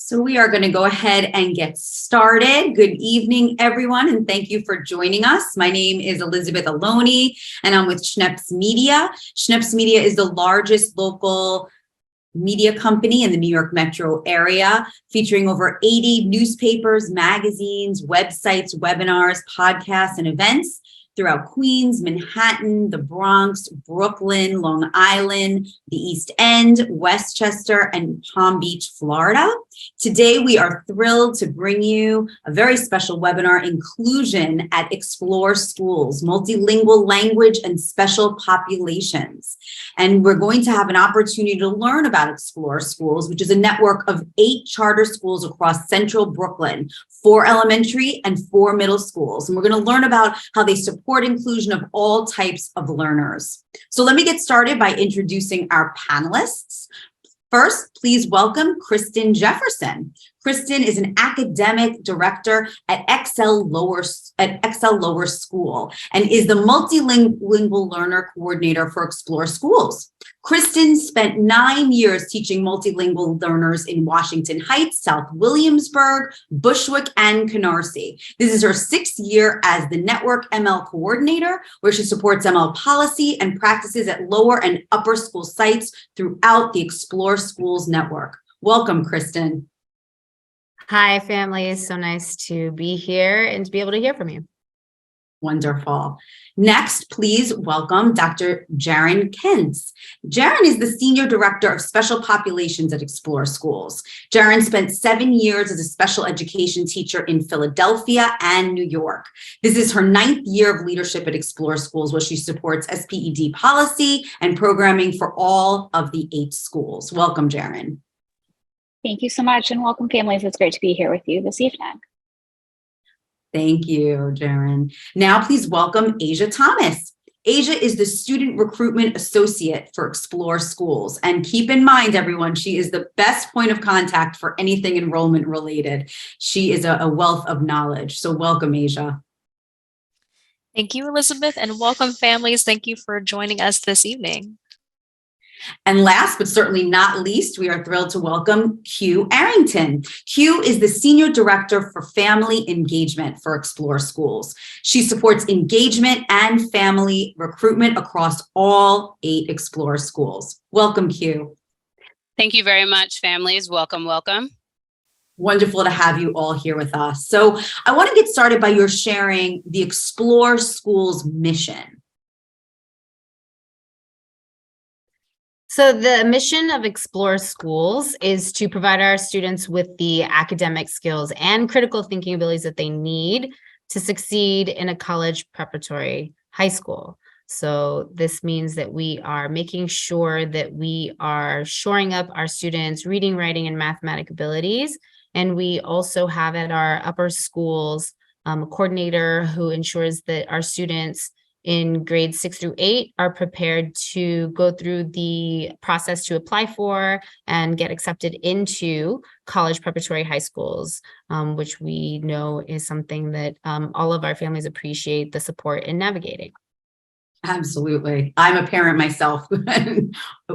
So we are going to go ahead and get started. Good evening, everyone, and thank you for joining us. My name is Elizabeth Aloni, and I'm with Schneps Media. Schneps Media is the largest local media company in the New York metro area, featuring over 80 newspapers, magazines, websites, webinars, podcasts, and events throughout Queens, Manhattan, the Bronx, Brooklyn, Long Island, the East End, Westchester, and Palm Beach, Florida. Today, we are thrilled to bring you a very special webinar, Inclusion at Explore Schools, Multilingual Language and Special Populations. And we're going to have an opportunity to learn about Explore Schools, which is a network of 8 charter schools across central Brooklyn, 4 elementary and 4 middle schools. And we're going to learn about how they support inclusion of all types of learners. So let me get started by introducing our panelists. First, please welcome Kristen Jefferson. Kristen is an academic director at Excel Lower School and is the multilingual learner coordinator for Explore Schools. Kristen spent 9 years teaching multilingual learners in Washington Heights, South Williamsburg, Bushwick, and Canarsie. This is her 6th year as the network ML coordinator, where she supports ML policy and practices at lower and upper school sites throughout the Explore Schools network. Welcome, Kristen. Hi, family. It's so nice to be here and to be able to hear from you. Wonderful. Next, please welcome Dr. Jaren Kentz. Jaren is the Senior Director of Special Populations at Explore Schools. Jaren spent 7 years as a special education teacher in Philadelphia and New York. This is her 9th year of leadership at Explore Schools, where she supports SPED policy and programming for all of the 8 schools. Welcome, Jaren. Thank you so much, and welcome, families. It's great to be here with you this evening. Thank you, Jaren. Now, please welcome Asia Thomas. Asia is the Student Recruitment Associate for Explore Schools. And keep in mind, everyone, she is the best point of contact for anything enrollment related. She is a wealth of knowledge. So welcome, Asia. Thank you, Elizabeth, and welcome, families. Thank you for joining us this evening. And last but certainly not least, we are thrilled to welcome Q Arrington. Q is the Senior Director for Family Engagement for Explore Schools. She supports engagement and family recruitment across all 8 Explore schools. Welcome, Q. Thank you very much, families. Welcome, welcome. Wonderful to have you all here with us. So I want to get started by your sharing the Explore Schools mission. So the mission of Explore Schools is to provide our students with the academic skills and critical thinking abilities that they need to succeed in a college preparatory high school. So this means that we are making sure that we are shoring up our students' reading, writing, and mathematic abilities. And we also have at our upper schools a coordinator who ensures that our students in grades 6 through 8 are prepared to go through the process to apply for and get accepted into college preparatory high schools, which we know is something that all of our families appreciate the support in navigating. Absolutely. I'm a parent myself.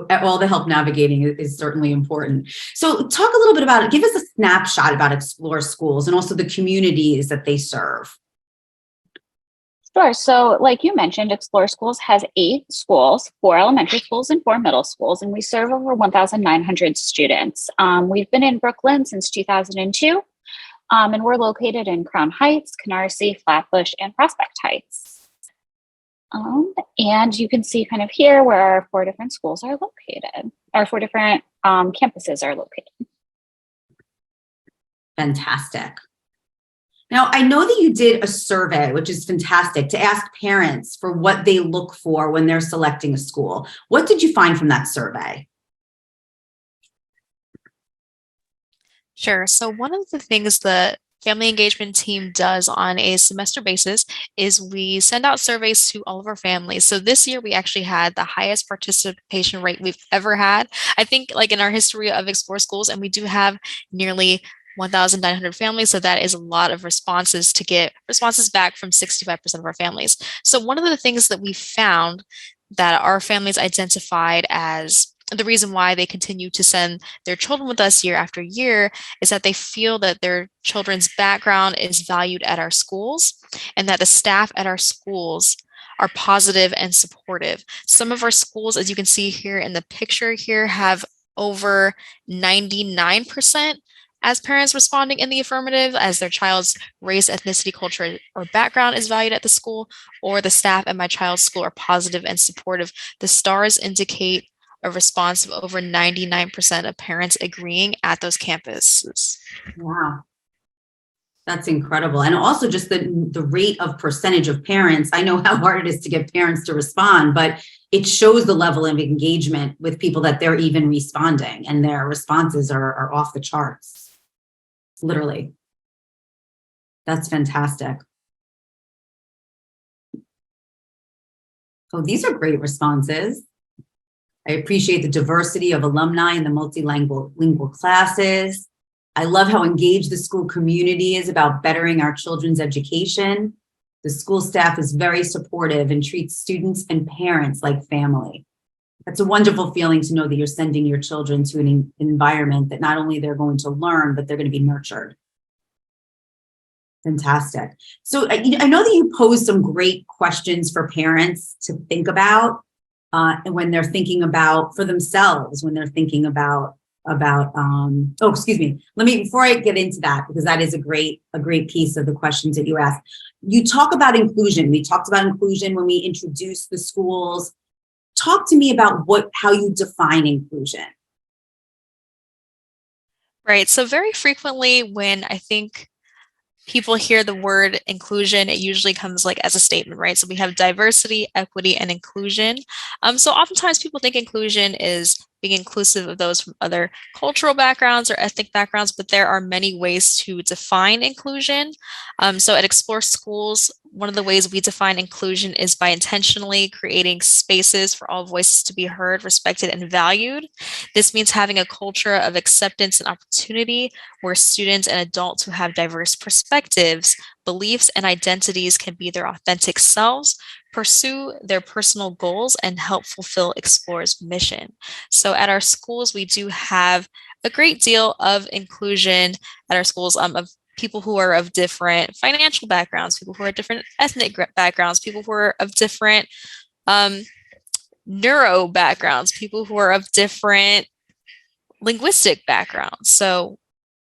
All the help navigating is certainly important. So talk a little bit about it. Give us a snapshot about Explore Schools and also the communities that they serve. Sure. So like you mentioned, Explore Schools has 8 schools, 4 elementary schools and 4 middle schools, and we serve over 1,900 students. We've been in Brooklyn since 2002, and we're located in Crown Heights, Canarsie, Flatbush, and Prospect Heights. And you can see kind of here where our 4 different schools are located, our 4 different campuses are located. Fantastic. Now, I know that you did a survey, which is fantastic, to ask parents for what they look for when they're selecting a school. What did you find from that survey? Sure. So one of the things the family engagement team does on a semester basis is we send out surveys to all of our families. So this year we actually had the highest participation rate we've ever had, I think, like in our history of Explore Schools, and we do have nearly 1,900 families. So that is a lot of responses to get responses back from 65% of our families. So one of the things that we found that our families identified as the reason why they continue to send their children with us year after year is that they feel that their children's background is valued at our schools and that the staff at our schools are positive and supportive. Some of our schools, as you can see here in the picture here, have over 99% as parents responding in the affirmative, as their child's race, ethnicity, culture, or background is valued at the school, or the staff at my child's school are positive and supportive. The stars indicate a response of over 99% of parents agreeing at those campuses. Wow. That's incredible. And also just the rate of percentage of parents. I know how hard it is to get parents to respond, but it shows the level of engagement with people that they're even responding, and their responses are off the charts. Literally. That's fantastic. Oh, these are great responses. I appreciate the diversity of alumni in the multi-lingual classes. I love how engaged the school community is about bettering our children's education. The school staff is very supportive and treats students and parents like family. It's a wonderful feeling to know that you're sending your children to an environment that not only they're going to learn, but they're going to be nurtured. Fantastic. So I know that you posed some great questions for parents to think about when they're thinking about for themselves, when they're thinking about excuse me. Before I get into that, because that is a great piece of the questions that you asked. You talk about inclusion. We talked about inclusion when we introduced the schools. Talk to me about how you define inclusion. Right. So very frequently when I think people hear the word inclusion, it usually comes like as a statement, right? So we have diversity, equity, and inclusion. So oftentimes people think inclusion is being inclusive of those from other cultural backgrounds or ethnic backgrounds, but there are many ways to define inclusion. So at Explore Schools, one of the ways we define inclusion is by intentionally creating spaces for all voices to be heard, respected, and valued. This means having a culture of acceptance and opportunity where students and adults who have diverse perspectives, beliefs, and identities can be their authentic selves, pursue their personal goals, and help fulfill Explore's mission. So at our schools, we do have a great deal of inclusion at our schools of people who are of different financial backgrounds, people who are different ethnic backgrounds, people who are of different neuro backgrounds, people who are of different linguistic backgrounds. So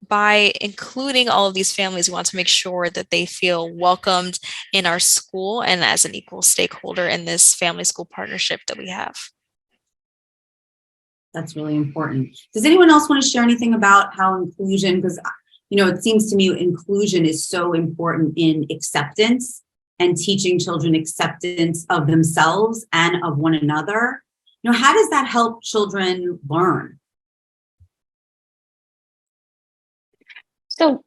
by including all of these families, we want to make sure that they feel welcomed in our school and as an equal stakeholder in this family school partnership that we have. That's really important. Does anyone else want to share anything about how inclusion, because it seems to me inclusion is so important in acceptance and teaching children acceptance of themselves and of one another. How does that help children learn? So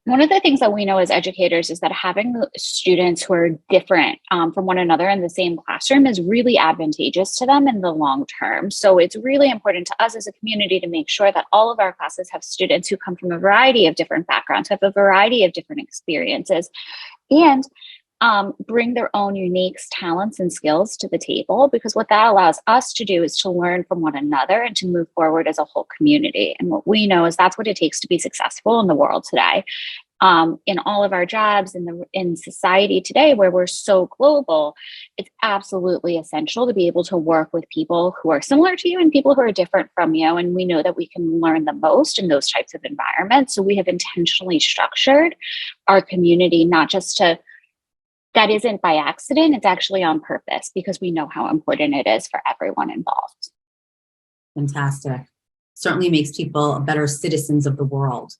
one of the things that we know as educators is that having students who are different from one another in the same classroom is really advantageous to them in the long term. So it's really important to us as a community to make sure that all of our classes have students who come from a variety of different backgrounds, have a variety of different experiences, and bring their own unique talents and skills to the table, because what that allows us to do is to learn from one another and to move forward as a whole community. And what we know is that's what it takes to be successful in the world today. In all of our jobs in society today, where we're so global, it's absolutely essential to be able to work with people who are similar to you and people who are different from you. And we know that we can learn the most in those types of environments. So we have intentionally structured our community, not just that isn't by accident, it's actually on purpose, because we know how important it is for everyone involved. Fantastic. Certainly makes people better citizens of the world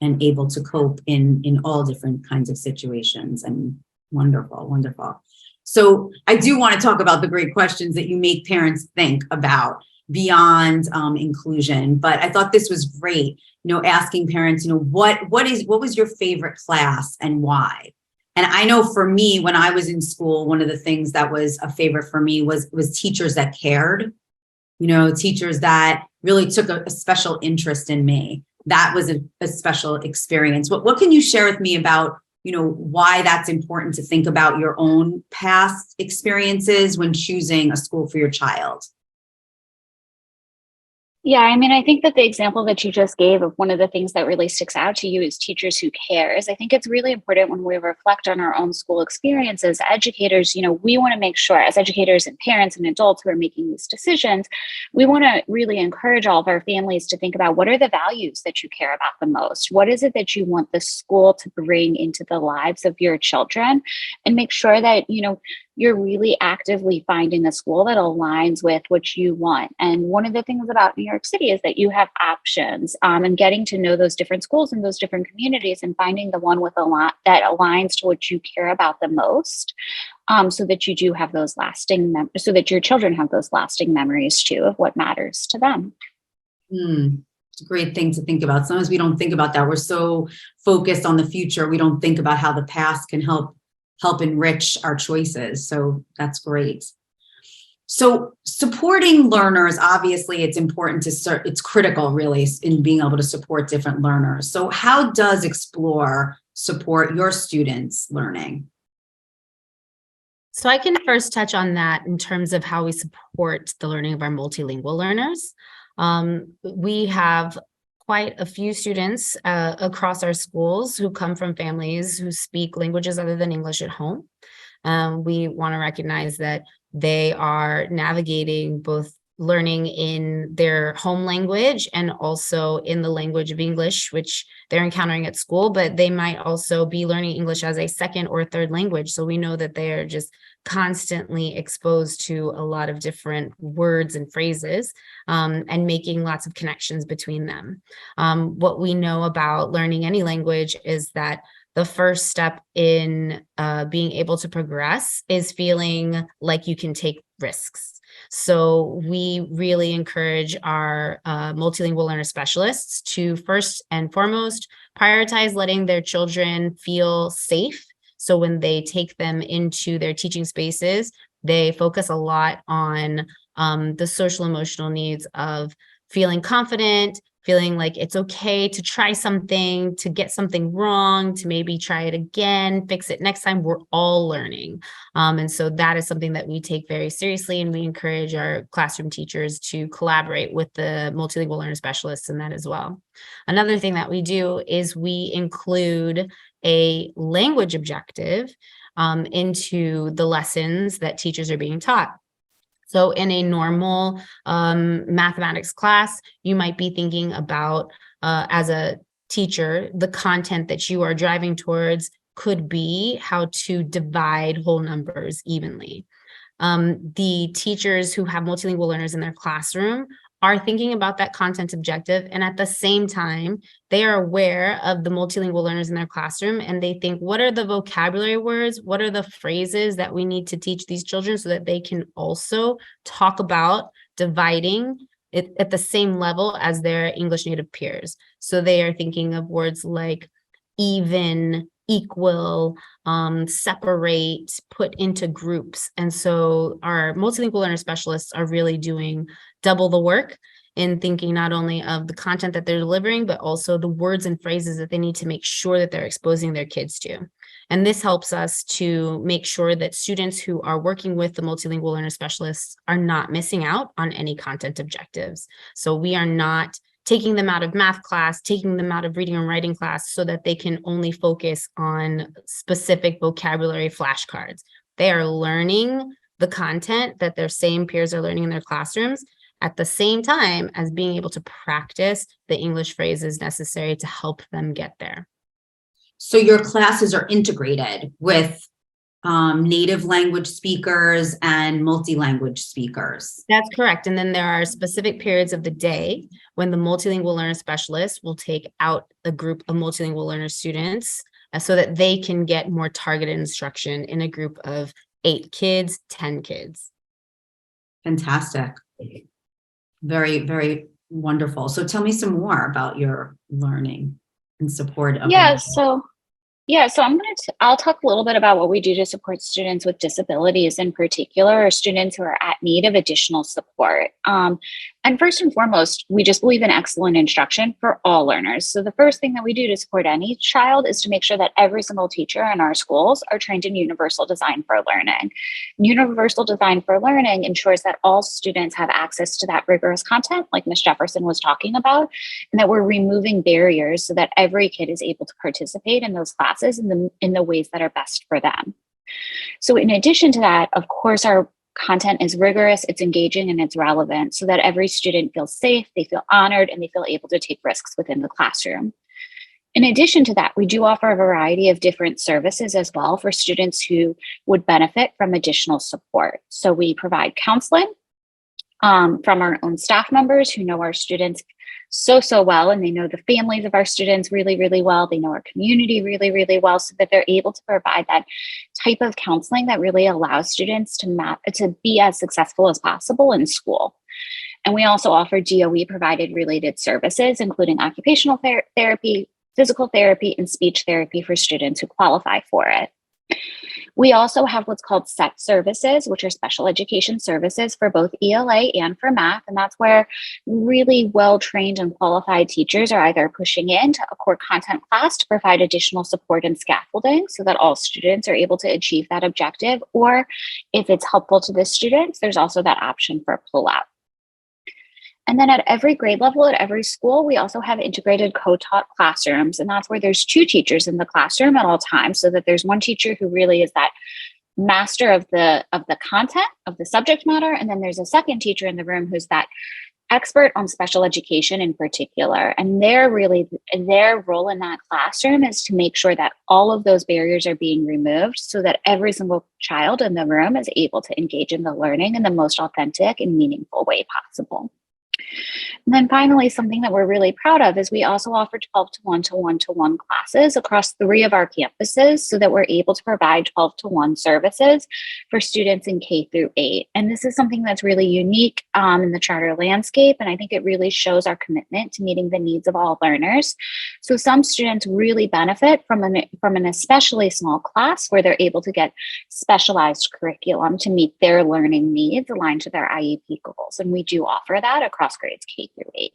and able to cope in all different kinds of situations. And wonderful, wonderful. So I do want to talk about the great questions that you make parents think about beyond inclusion, but I thought this was great, asking parents, what was your favorite class and why? And I know for me, when I was in school, one of the things that was a favorite for me was teachers that cared, teachers that really took a special interest in me. That was a special experience. What can you share with me about, why that's important to think about your own past experiences when choosing a school for your child? Yeah, I mean, I think that the example that you just gave of one of the things that really sticks out to you is teachers who cares. I think it's really important when we reflect on our own school experiences, educators, we want to make sure as educators and parents and adults who are making these decisions, we want to really encourage all of our families to think about what are the values that you care about the most? What is it that you want the school to bring into the lives of your children? And make sure that, you're really actively finding a school that aligns with what you want. And one of the things about New York City is that you have options, and getting to know those different schools and those different communities and finding the one with a lot that aligns to what you care about the most, so that you do have those lasting, so that your children have those lasting memories too of what matters to them. It's a great thing to think about. Sometimes we don't think about that. We're so focused on the future. We don't think about how the past can help enrich our choices. So that's great. So supporting learners, obviously it's important it's critical really in being able to support different learners. So how does Explore support your students' learning? So I can first touch on that in terms of how we support the learning of our multilingual learners. We have quite a few students across our schools who come from families who speak languages other than English at home. We want to recognize that they are navigating both learning in their home language and also in the language of English, which they're encountering at school, but they might also be learning English as a second or third language. So we know that they are just constantly exposed to a lot of different words and phrases, and making lots of connections between them. What we know about learning any language is that the first step in being able to progress is feeling like you can take risks. So we really encourage our multilingual learner specialists to first and foremost prioritize letting their children feel safe. So when they take them into their teaching spaces, they focus a lot on the social emotional needs of feeling confident, feeling like it's okay to try something, to get something wrong, to maybe try it again, fix it next time. We're all learning. And so that is something that we take very seriously, and we encourage our classroom teachers to collaborate with the multilingual learner specialists in that as well. Another thing that we do is we include a language objective into the lessons that teachers are being taught. So in a normal mathematics class, you might be thinking about, as a teacher, the content that you are driving towards could be how to divide whole numbers evenly. The teachers who have multilingual learners in their classroom are thinking about that content objective, and at the same time, they are aware of the multilingual learners in their classroom, and they think, what are the vocabulary words? What are the phrases that we need to teach these children so that they can also talk about dividing it at the same level as their English native peers? So they are thinking of words like even, equal, separate, put into groups. And so our multilingual learner specialists are really doing double the work in thinking not only of the content that they're delivering, but also the words and phrases that they need to make sure that they're exposing their kids to. And this helps us to make sure that students who are working with the multilingual learner specialists are not missing out on any content objectives. So we are not taking them out of math class, taking them out of reading and writing class so that they can only focus on specific vocabulary flashcards. They are learning the content that their same peers are learning in their classrooms at the same time as being able to practice the English phrases necessary to help them get there. So your classes are integrated with native language speakers and multi-language speakers. That's correct. And then there are specific periods of the day when the multilingual learner specialist will take out a group of multilingual learner students so that they can get more targeted instruction in a group of 8 kids, 10 kids. Fantastic. Very, very wonderful. So tell me some more about your learning and support of So I'll talk a little bit about what we do to support students with disabilities in particular, or students who are at need of additional support. And first and foremost, we just believe in excellent instruction for all learners. So the first thing that we do to support any child is to make sure that every single teacher in our schools are trained in universal design for learning. Universal design for learning ensures that all students have access to that rigorous content, like Ms. Jefferson was talking about, and that we're removing barriers so that every kid is able to participate in those classes in the ways that are best for them. So in addition to that, of course, our content is rigorous, it's engaging, and it's relevant so that every student feels safe, they feel honored, and they feel able to take risks within the classroom. In addition to that, we do offer a variety of different services as well for students who would benefit from additional support. So we provide counseling from our own staff members who know our students so well, and they know the families of our students really, really well. They know our community really, really well, so that they're able to provide that type of counseling that really allows students to be as successful as possible in school. And we also offer DOE provided related services, including occupational therapy, physical therapy, and speech therapy for students who qualify for it. We also have what's called SET services, which are special education services for both ELA and for math. And that's where really well-trained and qualified teachers are either pushing into a core content class to provide additional support and scaffolding so that all students are able to achieve that objective. Or if it's helpful to the students, there's also that option for pull-out. And then at every grade level, at every school, we also have integrated co-taught classrooms. And that's where there's 2 teachers in the classroom at all times, so that there's one teacher who really is that master of the content, of the subject matter. And then there's a second teacher in the room who's that expert on special education in particular. And their role in that classroom is to make sure that all of those barriers are being removed so that every single child in the room is able to engage in the learning in the most authentic and meaningful way possible. And then finally, something that we're really proud of is we also offer 12-to-1 to 1-to-1 classes across 3 of our campuses so that we're able to provide 12-to-1 services for students in K through 8. And this is something that's really unique in the charter landscape. And I think it really shows our commitment to meeting the needs of all learners. So some students really benefit from an especially small class where they're able to get specialized curriculum to meet their learning needs aligned to their IEP goals. And we do offer that across grades K through 8.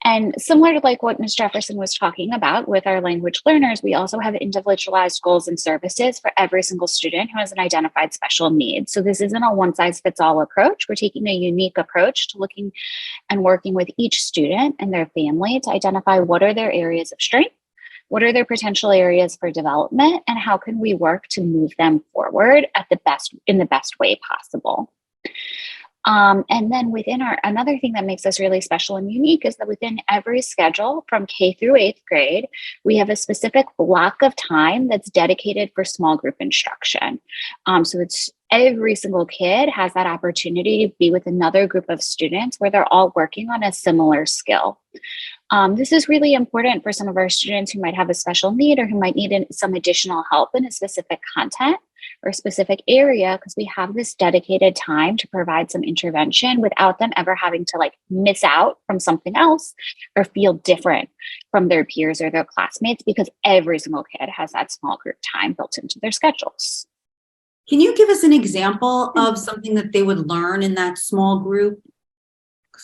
And similar to like what Ms. Jefferson was talking about with our language learners, we also have individualized goals and services for every single student who has an identified special need. So this isn't a one-size-fits-all approach. We're taking a unique approach to looking and working with each student and their family to identify what are their areas of strength, what are their potential areas for development, and how can we work to move them forward in the best way possible. And then another thing that makes us really special and unique is that within every schedule from K through 8th grade, we have a specific block of time that's dedicated for small group instruction. So it's every single kid has that opportunity to be with another group of students where they're all working on a similar skill. This is really important for some of our students who might have a special need or who might need some additional help in a specific content or a specific area, because we have this dedicated time to provide some intervention without them ever having to like miss out from something else or feel different from their peers or their classmates, because every single kid has that small group time built into their schedules. Can you give us an example of something that they would learn in that small group?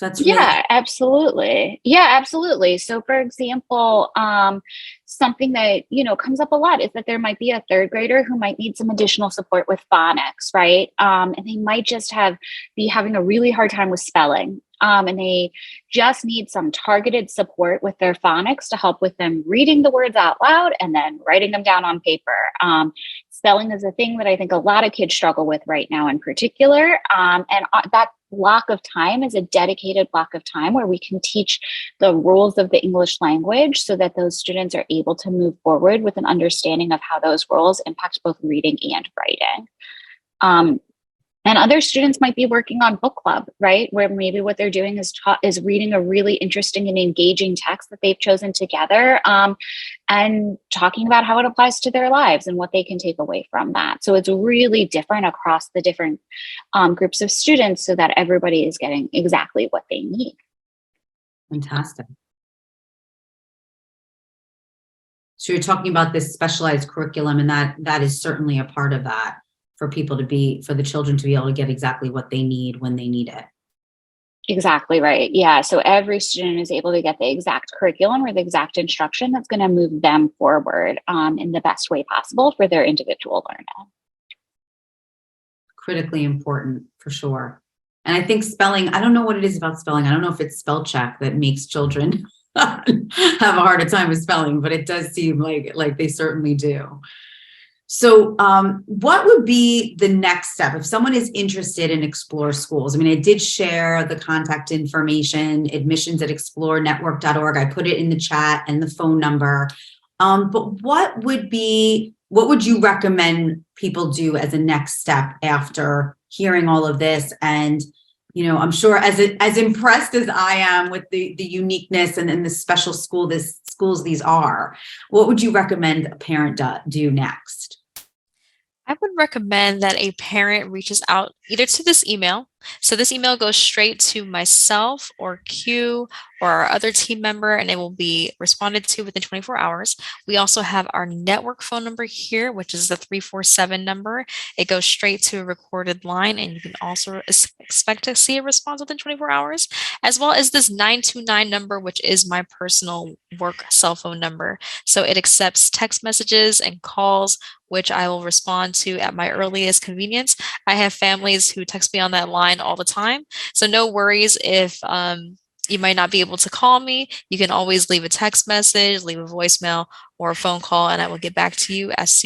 That's really absolutely. Yeah, absolutely. So for example, something that, comes up a lot is that there might be a 3rd grader who might need some additional support with phonics, right? And they might just be having a really hard time with spelling. And they just need some targeted support with their phonics to help with them reading the words out loud and then writing them down on paper. Spelling is a thing that I think a lot of kids struggle with right now in particular. And that block of time is a dedicated block of time where we can teach the rules of the English language so that those students are able to move forward with an understanding of how those rules impact both reading and writing. And other students might be working on book club, right? Where maybe what they're doing is reading a really interesting and engaging text that they've chosen together, and talking about how it applies to their lives and what they can take away from that. So it's really different across the different groups of students so that everybody is getting exactly what they need. fantastic. So you're talking about this specialized curriculum, and that is certainly a part of that. for the children to be able to get exactly what they need when they need it. Exactly right. Yeah. So every student is able to get the exact curriculum or the exact instruction that's going to move them forward in the best way possible for their individual learning. Critically important for sure. And I think spelling, I don't know what it is about spelling. I don't know if it's spell check that makes children have a harder time with spelling, but it does seem like they certainly do. So what would be the next step if someone is interested in Explore Schools? I mean, I did share the contact information, admissions@explorenetwork.org. I put it in the chat and the phone number. But what would you recommend people do as a next step after hearing all of this? And, you know, I'm sure as impressed as I am with the uniqueness and the special schools these are, what would you recommend a parent do next? I would recommend that a parent reaches out either to this email. So this email goes straight to myself or Q or our other team member, and it will be responded to within 24 hours. We also have our network phone number here, which is the 347 number. It goes straight to a recorded line, and you can also expect to see a response within 24 hours, as well as this 929 number, which is my personal work cell phone number. So it accepts text messages and calls, which I will respond to at my earliest convenience. I have families who text me on that line all the time. So no worries if you might not be able to call me. You can always leave a text message, leave a voicemail, or a phone call, and I will get back to you as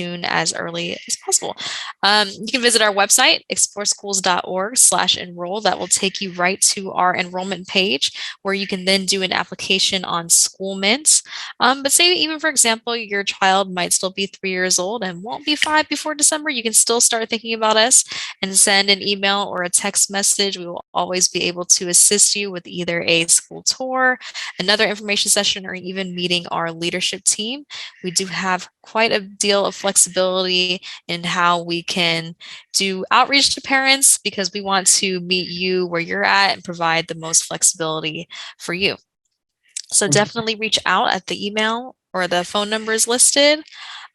early as possible. You can visit our website, exploreschools.org/enroll. That will take you right to our enrollment page where you can then do an application on Schoolmint. But say even, for example, your child might still be 3 years old and won't be 5 before December, you can still start thinking about us and send an email or a text message. We will always be able to assist you with either a school tour, another information session, or even meeting our leadership team. We do have quite a deal of flexibility in how we can do outreach to parents because we want to meet you where you're at and provide the most flexibility for you. So definitely reach out at the email or the phone numbers listed.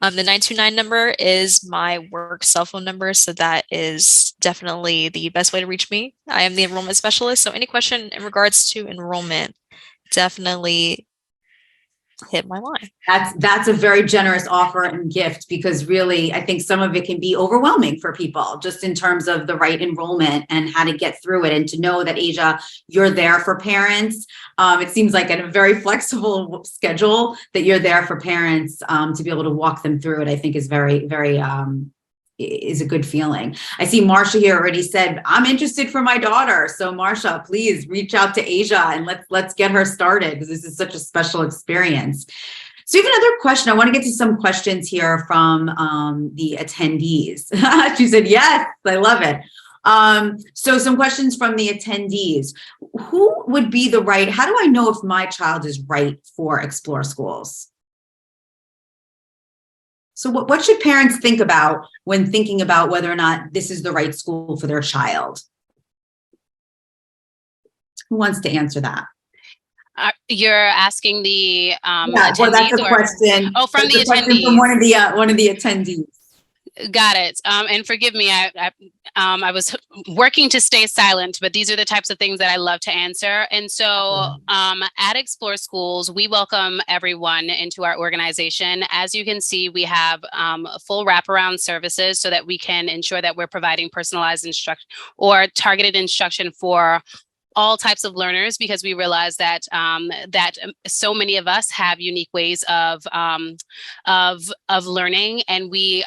The 929 number is my work cell phone number, so that is definitely the best way to reach me. I am the enrollment specialist, so any question in regards to enrollment, definitely hit my line. That's a very generous offer and gift because really, I think some of it can be overwhelming for people just in terms of the right enrollment and how to get through it. And to know that, Asia, you're there for parents. It seems like a very flexible schedule that you're there for parents to be able to walk them through it, I think is very, very is a good feeling. I see Marsha here already said, I'm interested for my daughter. So Marsha, please reach out to Asia and let's get her started because this is such a special experience. So we have another question. I want to get to some questions here from the attendees. She said, yes, I love it. So some questions from the attendees. Who would be how do I know if my child is right for Explore Schools? So what should parents think about when thinking about whether or not this is the right school for their child? Who wants to answer that? You're asking the attendees? Well, that's a question. Oh, from the attendees. From one of the attendees. Got it. And forgive me, I was working to stay silent, but these are the types of things that I love to answer. And so at Explore Schools, we welcome everyone into our organization. As you can see, we have full wraparound services so that we can ensure that we're providing personalized instruction or targeted instruction for all types of learners, because we realize that so many of us have unique ways of learning, and we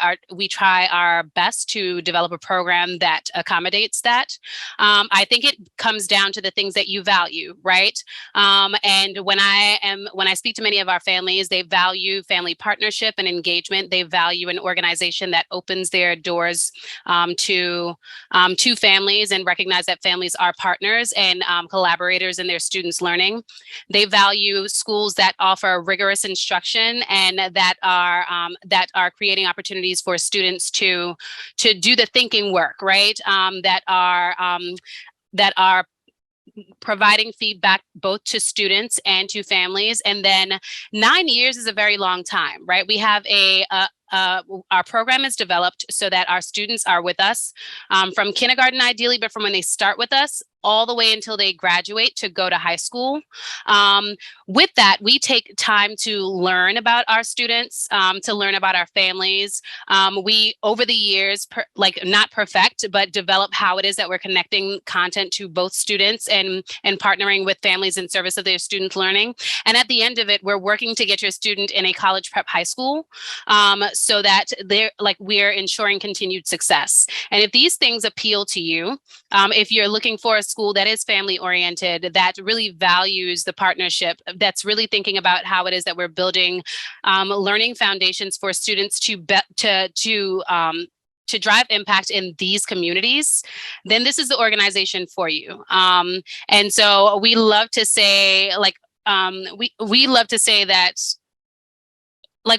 try our best to develop a program that accommodates that. I think it comes down to the things that you value, right? And when I speak to many of our families, they value family partnership and engagement. They value an organization that opens their doors to families and recognize that families are partners and collaborators in their students' learning. They value schools that offer rigorous instruction and that are creating opportunities for students to do the thinking work, right? That are providing feedback both to students and to families. And then 9 years is a very long time, right? We have our program is developed so that our students are with us from kindergarten, ideally, but from when they start with us all the way until they graduate to go to high school. With that, we take time to learn about our students, to learn about our families. We, over the years, not perfect, but develop how it is that we're connecting content to both students and partnering with families in service of their student learning. And at the end of it, we're working to get your student in a college prep high school so that we're ensuring continued success. And if these things appeal to you, if you're looking for a school that is family oriented, that really values the partnership, that's really thinking about how it is that we're building learning foundations for students to drive impact in these communities, then this is the organization for you. And so we love to say, we love to say that,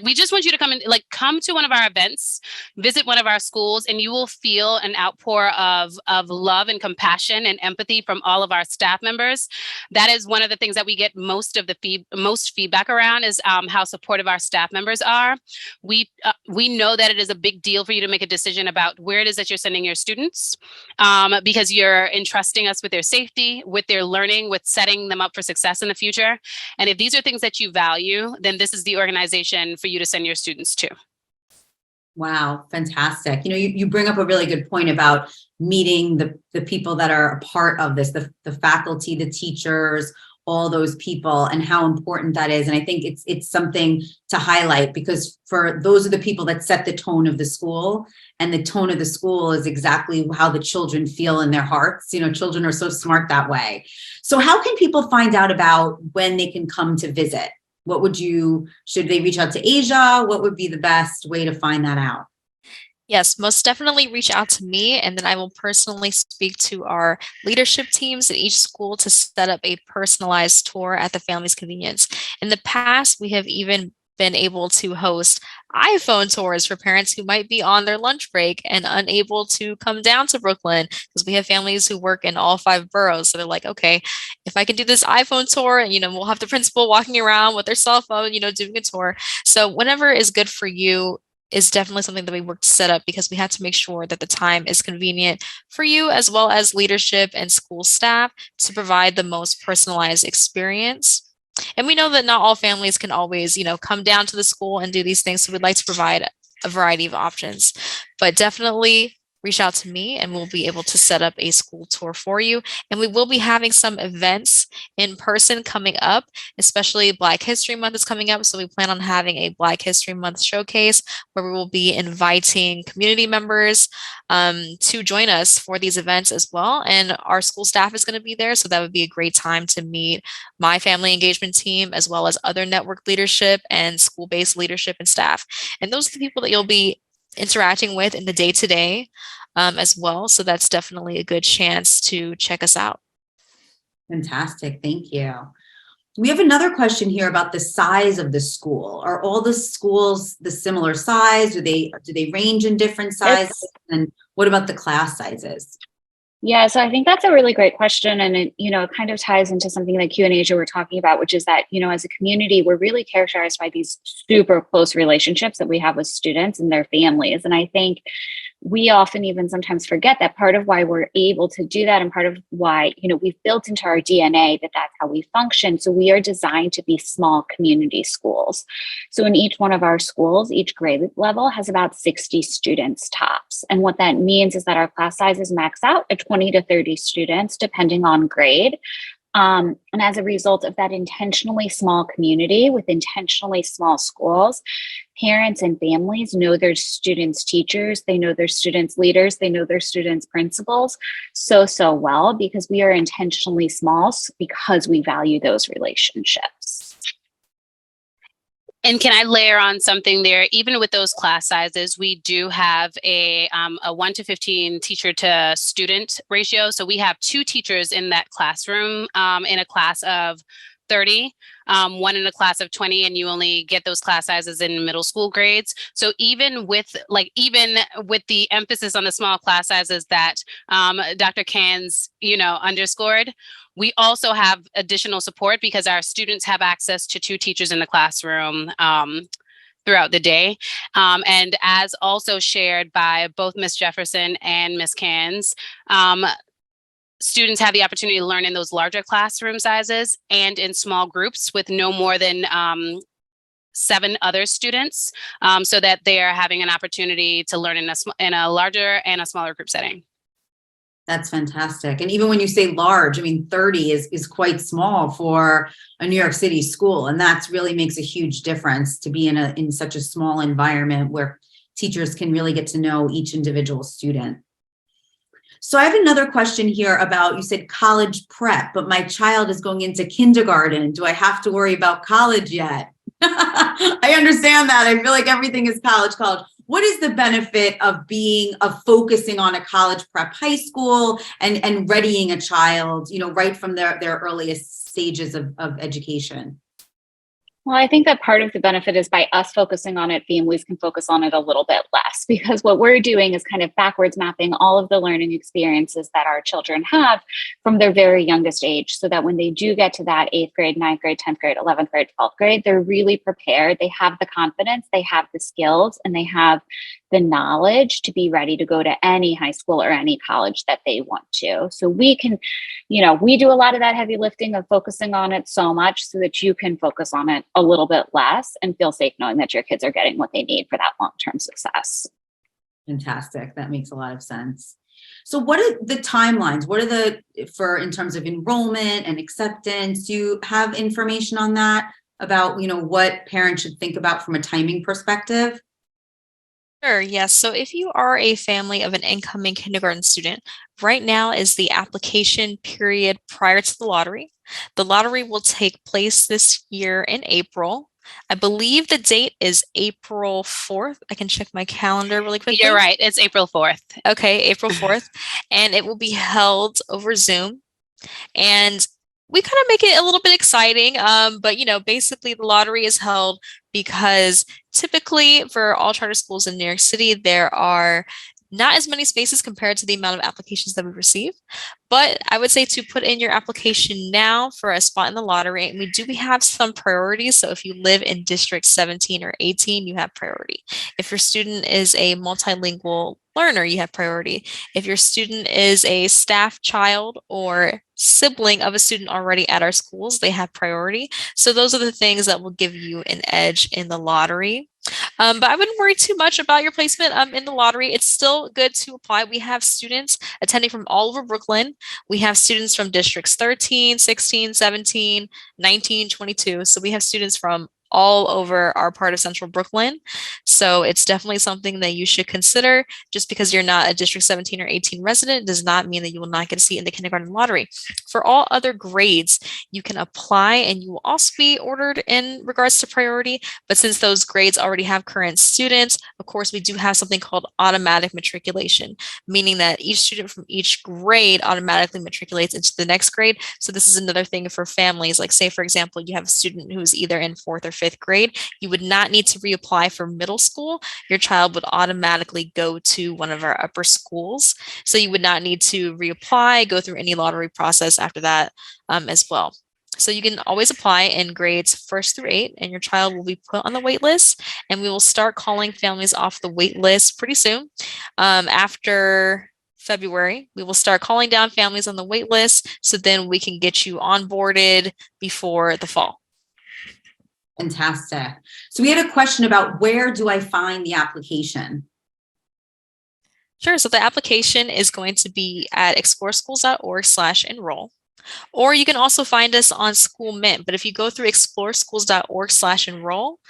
we just want you to come to one of our events, visit one of our schools, and you will feel an outpour of love and compassion and empathy from all of our staff members. That is one of the things that we get most feedback around, is how supportive our staff members are. We know that it is a big deal for you to make a decision about where it is that you're sending your students, because you're entrusting us with their safety, with their learning, with setting them up for success in the future. And if these are things that you value, then this is the organization for you to send your students to. Wow, fantastic. You bring up a really good point about meeting the people that are a part of this, the faculty, the teachers, all those people, and how important that is. And I think it's something to highlight, because for those are the people that set the tone of the school, and the tone of the school is exactly how the children feel in their hearts. Children are so smart that way. So how can people find out about when they can come to visit? Should they reach out to Asia? What would be the best way to find that out? Yes, most definitely reach out to me, and then I will personally speak to our leadership teams at each school to set up a personalized tour at the family's convenience. In the past, we have even been able to host iPhone tours for parents who might be on their lunch break and unable to come down to Brooklyn, because we have families who work in all 5 boroughs. So they're like, okay, if I can do this iPhone tour, and we'll have the principal walking around with their cell phone, doing a tour. So whenever is good for you is definitely something that we work to set up, because we have to make sure that the time is convenient for you, as well as leadership and school staff, to provide the most personalized experience. And we know that not all families can always, come down to the school and do these things. So we'd like to provide a variety of options, but definitely reach out to me and we'll be able to set up a school tour for you. And we will be having some events in person coming up, especially Black History Month is coming up. So we plan on having a Black History Month showcase where we will be inviting community members to join us for these events as well. And our school staff is going to be there. So that would be a great time to meet my family engagement team, as well as other network leadership and school-based leadership and staff. And those are the people that you'll be interacting with in the day-to-day as well. So that's definitely a good chance to check us out. Fantastic. Thank you. We have another question here about the size of the school. Are all the schools the similar size? Do they range in different sizes? And what about the class sizes? Yeah, so I think that's a really great question. And it, it kind of ties into something that Q and Asia were talking about, which is that, as a community, we're really characterized by these super close relationships that we have with students and their families. And I think we often even sometimes forget that part of why we're able to do that, and part of why, we've built into our DNA that that's how we function. So we are designed to be small community schools. So in each one of our schools, each grade level has about 60 students tops. And what that means is that our class sizes max out at 20 to 30 students, depending on grade. And as a result of that intentionally small community with intentionally small schools, parents and families know their students' teachers, they know their students' leaders, they know their students' principals so well, because we are intentionally small, because we value those relationships. And can I layer on something there? Even with those class sizes, we do have a 1 to 15 teacher to student ratio. So we have 2 teachers in that classroom in a class of 30, 1 in a class of 20, and you only get those class sizes in middle school grades. So even with the emphasis on the small class sizes that Dr. Cans, underscored, we also have additional support because our students have access to 2 teachers in the classroom, throughout the day. And as also shared by both Ms. Jefferson and Ms. Cans, students have the opportunity to learn in those larger classroom sizes and in small groups with no more than 7 other students, so that they are having an opportunity to learn in a larger and a smaller group setting. That's fantastic. And even when you say large, I mean, 30 is quite small for a New York City school. And that's really makes a huge difference to be in such a small environment where teachers can really get to know each individual student. So I have another question here about, you said college prep, but my child is going into kindergarten. Do I have to worry about college yet? I understand that. I feel like everything is college. What is the benefit of focusing on a college prep high school and readying a child, right from their earliest stages of education? Well, I think that part of the benefit is by us focusing on it, families can focus on it a little bit less, because what we're doing is kind of backwards mapping all of the learning experiences that our children have from their very youngest age, so that when they do get to that 8th grade, 9th grade, 10th grade, 11th grade, 12th grade, they're really prepared. They have the confidence, they have the skills, and they have the knowledge to be ready to go to any high school or any college that they want to. So we can, we do a lot of that heavy lifting of focusing on it so much so that you can focus on it a little bit less and feel safe knowing that your kids are getting what they need for that long-term success. Fantastic. That makes a lot of sense. So what are the timelines? What are in terms of enrollment and acceptance? Do you have information on that about, what parents should think about from a timing perspective? Sure, yes. So if you are a family of an incoming kindergarten student, right now is the application period prior to the lottery. The lottery will take place this year in April. I believe the date is April 4th. I can check my calendar really quickly. You're right. It's April 4th. Okay, April 4th. And it will be held over Zoom. And we kind of make it a little bit exciting. But basically the lottery is held because typically for all charter schools in New York City, there are not as many spaces compared to the amount of applications that we receive. But I would say to put in your application now for a spot in the lottery. And we have some priorities. So if you live in District 17 or 18, you have priority. If your student is a multilingual learner, you have priority. If your student is a staff child or sibling of a student already at our schools, they have priority. So those are the things that will give you an edge in the lottery. But I wouldn't worry too much about your placement in the lottery. It's still good to apply. We have students attending from all over Brooklyn. We have students from districts 13, 16, 17, 19, 22. So we have students from all over our part of central Brooklyn. So it's definitely something that you should consider. Just because you're not a District 17 or 18 resident does not mean that you will not get a seat in the kindergarten lottery. For all other grades, you can apply and you will also be ordered in regards to priority. But since those grades already have current students, of course, we do have something called automatic matriculation, meaning that each student from each grade automatically matriculates into the next grade. So this is another thing for families. Like say, for example, you have a student who's either in 4th or 5th grade, you would not need to reapply for middle school. Your child would automatically go to one of our upper schools. So you would not need to reapply, go through any lottery process after that as well. So you can always apply in grades 1st through 8, and your child will be put on the wait list, and we will start calling families off the wait list pretty soon. After February, we will start calling down families on the wait list, so then we can get you onboarded before the fall. Fantastic. So we had a question about where do I find the application? Sure. So the application is going to be at exploreschools.org/enroll. Or you can also find us on School Mint. But if you go through exploreschools.org/enroll,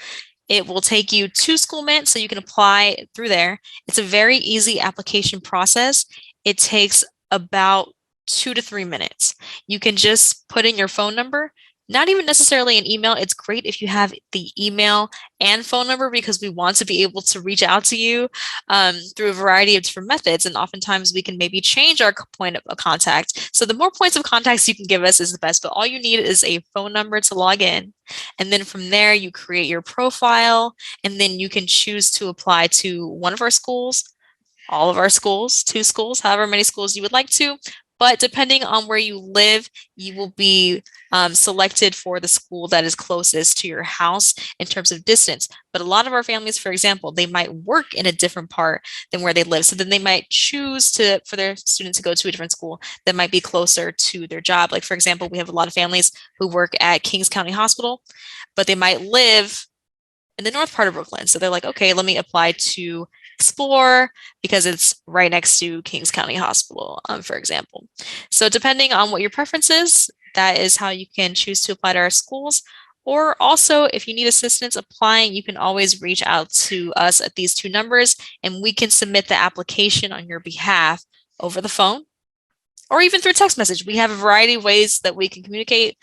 it will take you to School Mint, so you can apply through there. It's a very easy application process. It takes about 2 to 3 minutes. You can just put in your phone number, not even necessarily an email. It's great if you have the email and phone number, because we want to be able to reach out to you through a variety of different methods. And oftentimes we can maybe change our point of contact. So the more points of contacts you can give us is the best, but all you need is a phone number to log in. And then from there, you create your profile, and then you can choose to apply to one of our schools, all of our schools, 2 schools, however many schools you would like to. But depending on where you live, you will be selected for the school that is closest to your house in terms of distance. But a lot of our families, for example, they might work in a different part than where they live. So then they might choose for their students to go to a different school that might be closer to their job. Like, for example, we have a lot of families who work at Kings County Hospital, but they might live in the north part of Brooklyn. So they're like, okay, let me apply to Explore because it's right next to Kings County Hospital, for example. So depending on what your preference is, that is how you can choose to apply to our schools. Or also, if you need assistance applying, you can always reach out to us at these two numbers and we can submit the application on your behalf over the phone or even through text message. We have a variety of ways that we can communicate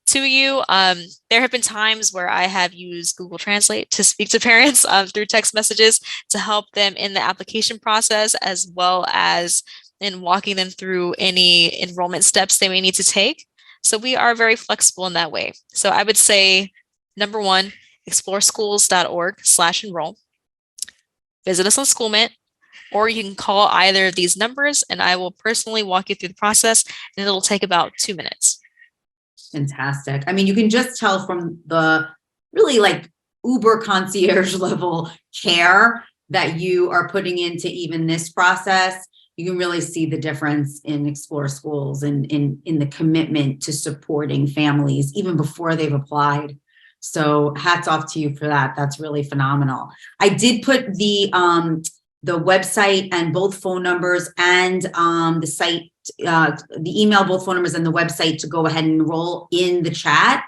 to you. There have been times where I have used Google Translate to speak to parents through text messages to help them in the application process, as well as in walking them through any enrollment steps they may need to take. So we are very flexible in that way. So I would say, number one, exploreschools.org/enroll. Visit us on Schoolmint, or you can call either of these numbers and I will personally walk you through the process, and it'll take about 2 minutes. Fantastic. I mean, you can just tell from the really like uber concierge level care that you are putting into even this process. You can really see the difference in Explore Schools and in the commitment to supporting families even before they've applied. So hats off to you for that. That's really phenomenal. I did put the website and both phone numbers and the site, the email, both phone numbers and the website to go ahead and enroll in the chat.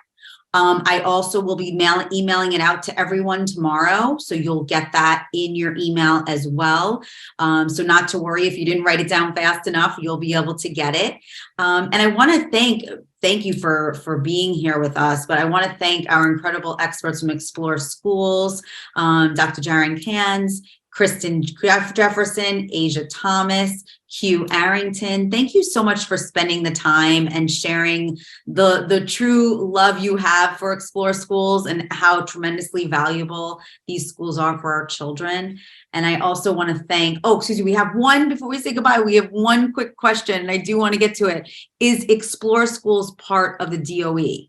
I also will be emailing it out to everyone tomorrow. So you'll get that in your email as well. So not to worry, if you didn't write it down fast enough, you'll be able to get it. And I want to thank you for being here with us, but I want to thank our incredible experts from Explore Schools, Dr. Jaren Kans, Kristen Jefferson, Asia Thomas, Hugh Arrington. Thank you so much for spending the time and sharing the true love you have for Explore Schools and how tremendously valuable these schools are for our children. And I also want to thank, we have one, before we say goodbye, we have one quick question and I do want to get to it. Is Explore Schools part of the DOE?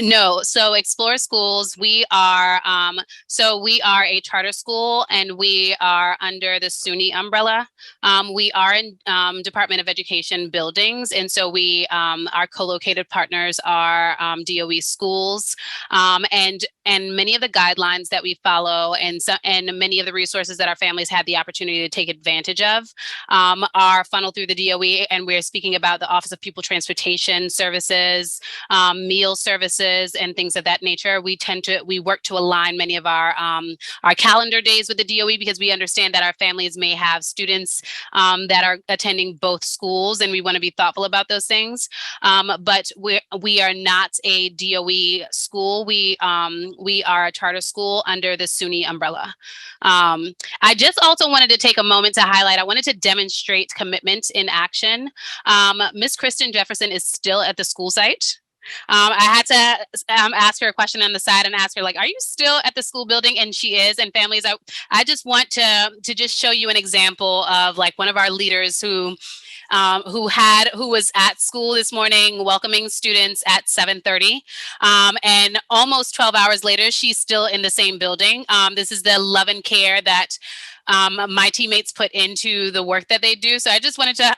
No, so Explore Schools, we are a charter school and we are under the SUNY umbrella. We are in Department of Education buildings, and so we our co-located partners are DOE schools, and many of the guidelines that we follow and many of the resources that our families had the opportunity to take advantage of are funneled through the DOE, and we're speaking about the Office of Pupil Transportation Services, meal services, and things of that nature. We work to align many of our calendar days with the DOE because we understand that our families may have students that are attending both schools, and we want to be thoughtful about those things. But we are not a DOE school. We are a charter school under the SUNY umbrella. I just also wanted to take a moment to highlight, I wanted to demonstrate commitment in action. Miss Kristen Jefferson is still at the school site. I had to ask her a question on the side and ask her, like, are you still at the school building? And she is. And families, I just want to just show you an example of like one of our leaders who was at school this morning welcoming students at 7:30, and almost 12 hours later she's still in the same building. This is the love and care that my teammates put into the work that they do. So I just wanted to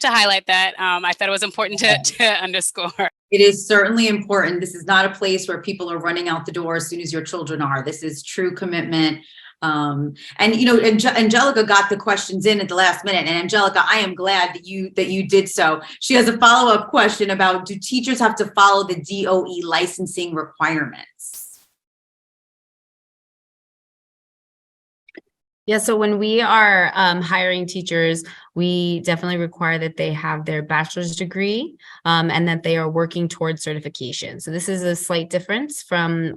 highlight that. I thought it was important to underscore. It is certainly important. This is not a place where people are running out the door as soon as your children are. This is true commitment. And Angelica got the questions in at the last minute. And Angelica, I am glad that you did so. She has a follow-up question about, do teachers have to follow the DOE licensing requirements? Yeah, so when we are hiring teachers, we definitely require that they have their bachelor's degree and that they are working towards certification. So this is a slight difference from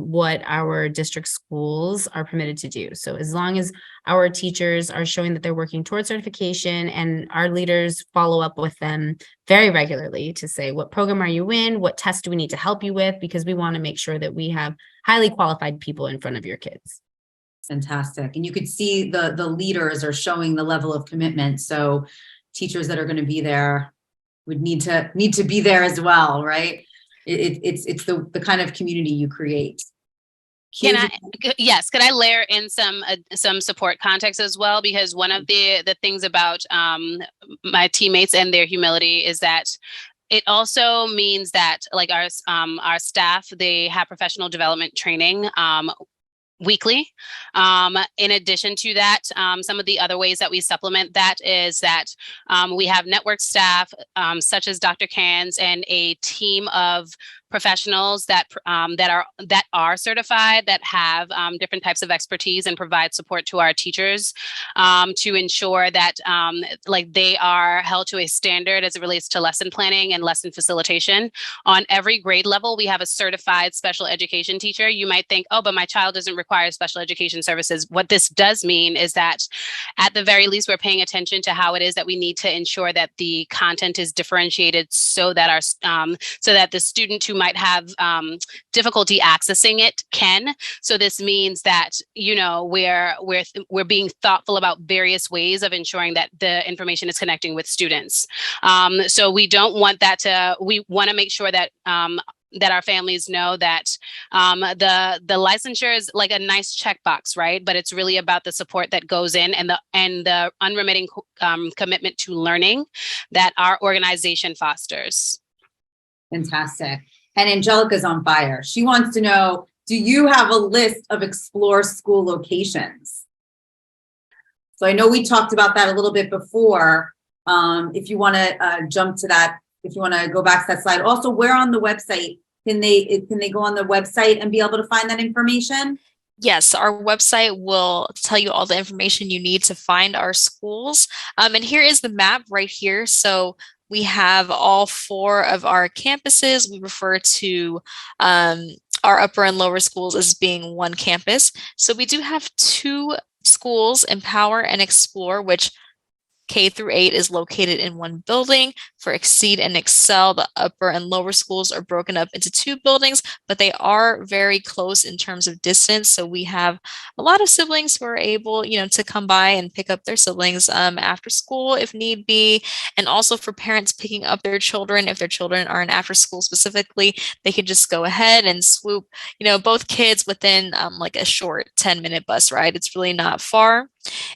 what our district schools are permitted to do. So as long as our teachers are showing that they're working towards certification, and our leaders follow up with them very regularly to say, what program are you in? What test do we need to help you with? Because we want to make sure that we have highly qualified people in front of your kids. Fantastic. And you could see the leaders are showing the level of commitment. So teachers that are going to be there would need to be there as well, right? It's the kind of community you create. Yes, could I layer in some support context as well? Because one of the things about my teammates and their humility is that it also means that like our staff, they have professional development training weekly. In addition to that, some of the other ways that we supplement that is that we have network staff such as Dr. Cans and a team of professionals that are certified, that have different types of expertise and provide support to our teachers to ensure that like they are held to a standard as it relates to lesson planning and lesson facilitation. On every grade level, we have a certified special education teacher. You might think, oh, but my child doesn't require special education services. What this does mean is that at the very least, we're paying attention to how it is that we need to ensure that the content is differentiated so that our so that the student who might have difficulty accessing it can. So this means that, you know, we're being thoughtful about various ways of ensuring that the information is connecting with students. So we don't want that to, we want to make sure that that our families know that the licensure is like a nice checkbox, right? But it's really about the support that goes in and the unremitting commitment to learning that our organization fosters. Fantastic. And Angelica's on fire. She wants to know, do you have a list of Explore School locations? So I know we talked about that a little bit before. If you want to jump to that, if you want to go back to that slide. Also, where on the website can they go on the website and be able to find that information? Yes, our website will tell you all the information you need to find our schools. And here is the map right here. So we have all 4 of our campuses. We refer to our upper and lower schools as being one campus. So we do have 2 schools, Empower and Explore, which K through 8 is located in one building. For Exceed and Excel, the upper and lower schools are broken up into 2 buildings, but they are very close in terms of distance. So we have a lot of siblings who are able, you know, to come by and pick up their siblings after school if need be. And also for parents picking up their children, if their children are in after school specifically, they can just go ahead and swoop, you know, both kids within like a short 10-minute bus ride. It's really not far.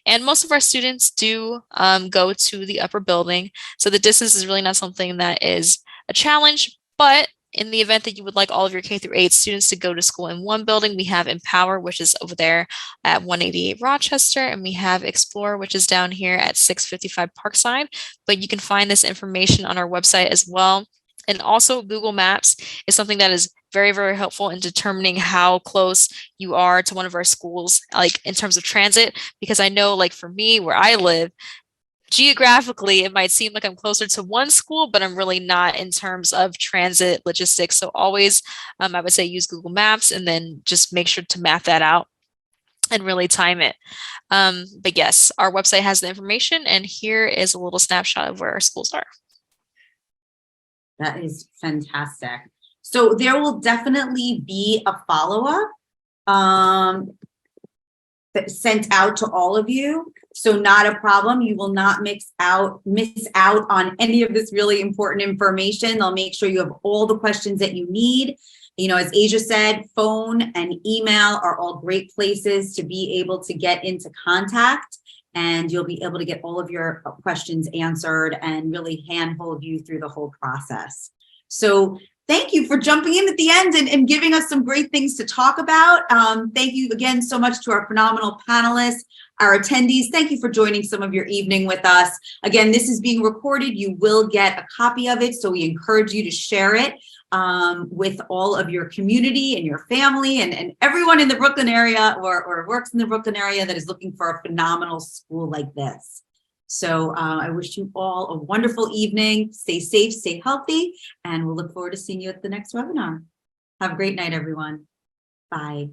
And most of our students do go to the upper building. So the distance is really not something that is a challenge, but in the event that you would like all of your K through 8 students to go to school in one building, we have Empower, which is over there at 188 Rochester, and we have Explore, which is down here at 655 Parkside. But you can find this information on our website as well. And also Google Maps is something that is very, very helpful in determining how close you are to one of our schools, like in terms of transit, because I know like for me, where I live, geographically, it might seem like I'm closer to one school, but I'm really not in terms of transit logistics. So always, I would say use Google Maps and then just make sure to map that out and really time it. But yes, our website has the information, and here is a little snapshot of where our schools are. That is fantastic. So there will definitely be a follow-up sent out to all of you. So not a problem. You will not miss out on any of this really important information. They'll make sure you have all the questions that you need. You know, as Asia said, phone and email are all great places to be able to get into contact, and you'll be able to get all of your questions answered and really handhold you through the whole process. So thank you for jumping in at the end and giving us some great things to talk about. Thank you again so much to our phenomenal panelists, our attendees. Thank you for joining some of your evening with us. Again, this is being recorded. You will get a copy of it, so we encourage you to share it with all of your community and your family and everyone in the Brooklyn area or works in the Brooklyn area that is looking for a phenomenal school like this. So I wish you all a wonderful evening. Stay safe, stay healthy, and we'll look forward to seeing you at the next webinar. Have a great night, everyone. Bye.